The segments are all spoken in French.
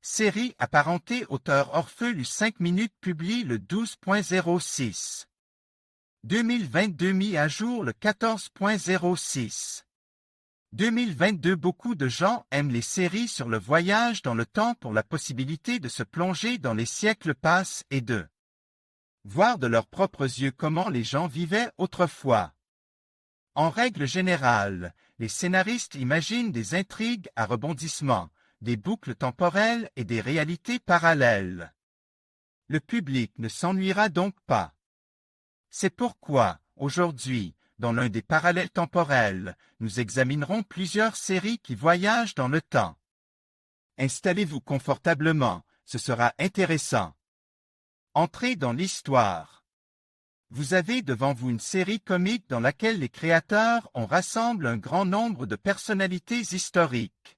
Série apparentée auteur Orpheus 5 minutes publie le 12.06. 2022 mis à jour le 14.06. 2022 Beaucoup de gens aiment les séries sur le voyage dans le temps pour la possibilité de se plonger dans les siècles passés et de voir de leurs propres yeux comment les gens vivaient autrefois. En règle générale, les scénaristes imaginent des intrigues à rebondissements, des boucles temporelles et des réalités parallèles. Le public ne s'ennuiera donc pas. C'est pourquoi, aujourd'hui, dans l'un des parallèles temporels, nous examinerons plusieurs séries qui voyagent dans le temps. Installez-vous confortablement, ce sera intéressant. Entrez dans l'histoire. Vous avez devant vous une série comique dans laquelle les créateurs ont rassemblé un grand nombre de personnalités historiques.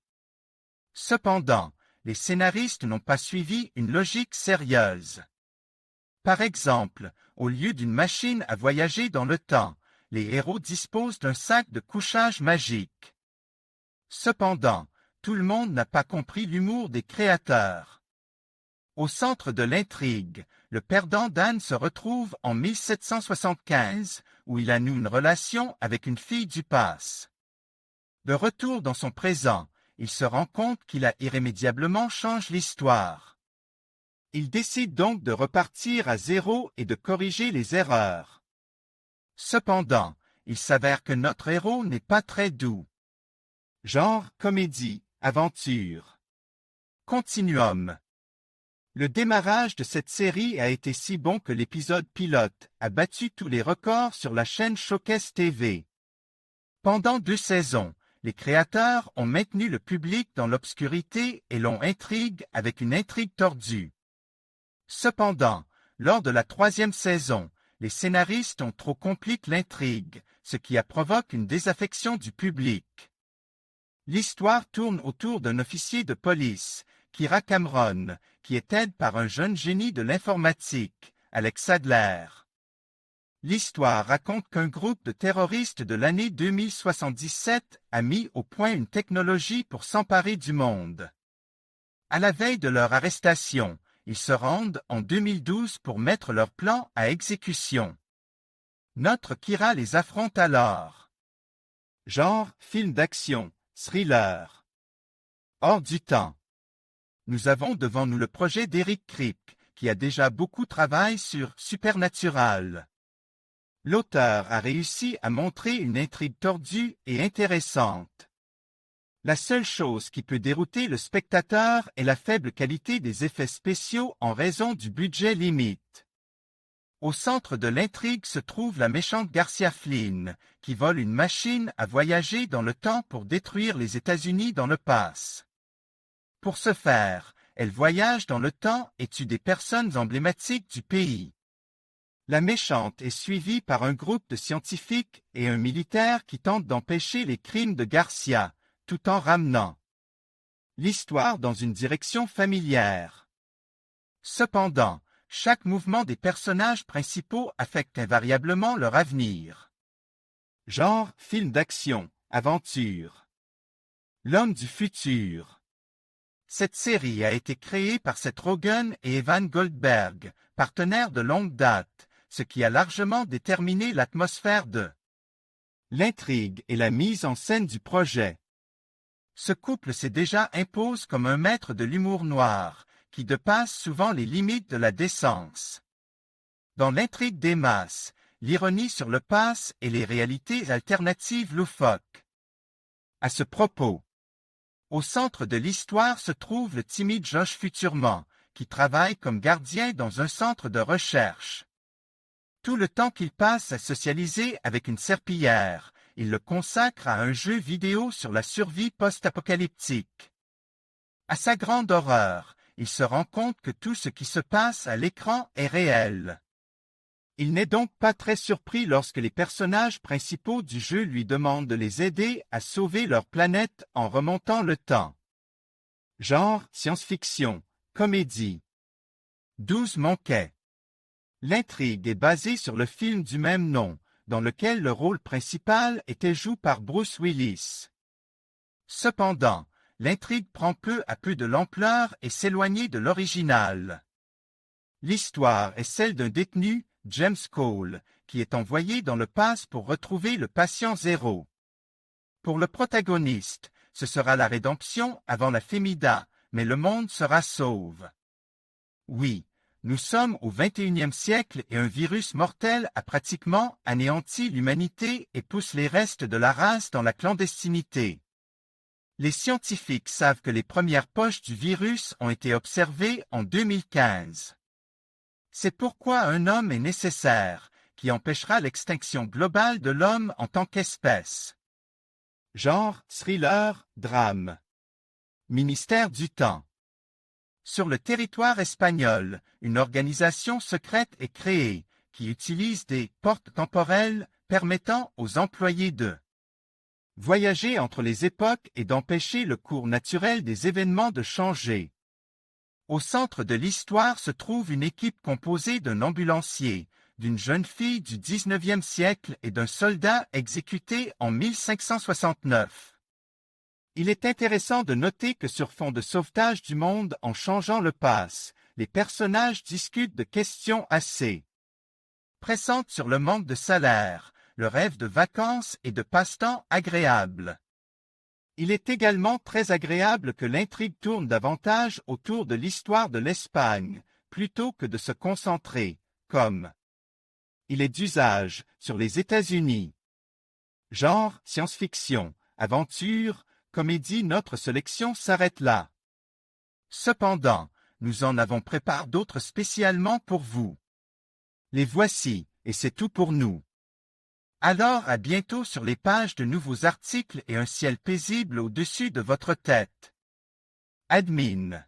Cependant, les scénaristes n'ont pas suivi une logique sérieuse. Par exemple, au lieu d'une machine à voyager dans le temps, les héros disposent d'un sac de couchage magique. Cependant, tout le monde n'a pas compris l'humour des créateurs. Au centre de l'intrigue, le perdant d'Anne se retrouve en 1775, où il a noué une relation avec une fille du passé. De retour dans son présent, il se rend compte qu'il a irrémédiablement changé l'histoire. Il décide donc de repartir à zéro et de corriger les erreurs. Cependant, il s'avère que notre héros n'est pas très doux. Genre comédie, aventure. Continuum. Le démarrage de cette série a été si bon que l'épisode pilote a battu tous les records sur la chaîne Showcase TV. Pendant 2 saisons, les créateurs ont maintenu le public dans l'obscurité et l'ont intrigue avec une intrigue tordue. Cependant, lors de la 3e saison, les scénaristes ont trop compliqué l'intrigue, ce qui a provoqué une désaffection du public. L'histoire tourne autour d'un officier de police, Kira Cameron, qui est aidé par un jeune génie de l'informatique, Alex Sadler. L'histoire raconte qu'un groupe de terroristes de l'année 2077 a mis au point une technologie pour s'emparer du monde. À la veille de leur arrestation, ils se rendent en 2012 pour mettre leur plan à exécution. Notre Kira les affronte alors. Genre film d'action, thriller. Hors du temps. Nous avons devant nous le projet d'Eric Kripke, qui a déjà beaucoup travaillé sur Supernatural. L'auteur a réussi à montrer une intrigue tordue et intéressante. La seule chose qui peut dérouter le spectateur est la faible qualité des effets spéciaux en raison du budget limite. Au centre de l'intrigue se trouve la méchante Garcia Flynn, qui vole une machine à voyager dans le temps pour détruire les États-Unis dans le passé. Pour ce faire, elle voyage dans le temps et tue des personnes emblématiques du pays. La méchante est suivie par un groupe de scientifiques et un militaire qui tentent d'empêcher les crimes de Garcia, tout en ramenant l'histoire dans une direction familière. Cependant, chaque mouvement des personnages principaux affecte invariablement leur avenir. Genre film d'action, aventure. L'homme du futur. Cette série a été créée par Seth Rogen et Evan Goldberg, partenaires de longue date, ce qui a largement déterminé l'atmosphère de l'intrigue et la mise en scène du projet. Ce couple s'est déjà impose comme un maître de l'humour noir, qui dépasse souvent les limites de la décence. Dans l'intrigue des masses, l'ironie sur le passé et les réalités alternatives loufoques. À ce propos, au centre de l'histoire se trouve le timide Josh Futurement, qui travaille comme gardien dans un centre de recherche. Tout le temps qu'il passe à socialiser avec une serpillière, il le consacre à un jeu vidéo sur la survie post-apocalyptique. À sa grande horreur, il se rend compte que tout ce qui se passe à l'écran est réel. Il n'est donc pas très surpris lorsque les personnages principaux du jeu lui demandent de les aider à sauver leur planète en remontant le temps. Genre science-fiction, comédie. 12 Monkeys. L'intrigue est basée sur le film du même nom, dans lequel le rôle principal était joué par Bruce Willis. Cependant, l'intrigue prend peu à peu de l'ampleur et s'éloigne de l'original. L'histoire est celle d'un détenu, James Cole, qui est envoyé dans le pass pour retrouver le patient zéro. Pour le protagoniste, ce sera la rédemption avant la Fémida, mais le monde sera sauve. Oui, nous sommes au XXIe siècle et un virus mortel a pratiquement anéanti l'humanité et pousse les restes de la race dans la clandestinité. Les scientifiques savent que les premières poches du virus ont été observées en 2015. C'est pourquoi un homme est nécessaire, qui empêchera l'extinction globale de l'homme en tant qu'espèce. Genre, thriller, drame. Ministère du Temps. Sur le territoire espagnol, une organisation secrète est créée, qui utilise des portes temporelles permettant aux employés de voyager entre les époques et d'empêcher le cours naturel des événements de changer. Au centre de l'histoire se trouve une équipe composée d'un ambulancier, d'une jeune fille du XIXe siècle et d'un soldat exécuté en 1569. Il est intéressant de noter que sur fond de sauvetage du monde en changeant le pass, les personnages discutent de questions assez pressantes sur le manque de salaire, le rêve de vacances et de passe-temps agréables. Il est également très agréable que l'intrigue tourne davantage autour de l'histoire de l'Espagne, plutôt que de se concentrer, comme il est d'usage, sur les États-Unis. Genre, science-fiction, aventure, comédie, notre sélection s'arrête là. Cependant, nous en avons préparé d'autres spécialement pour vous. Les voici, et c'est tout pour nous. Alors à bientôt sur les pages de nouveaux articles et un ciel paisible au-dessus de votre tête. Admin.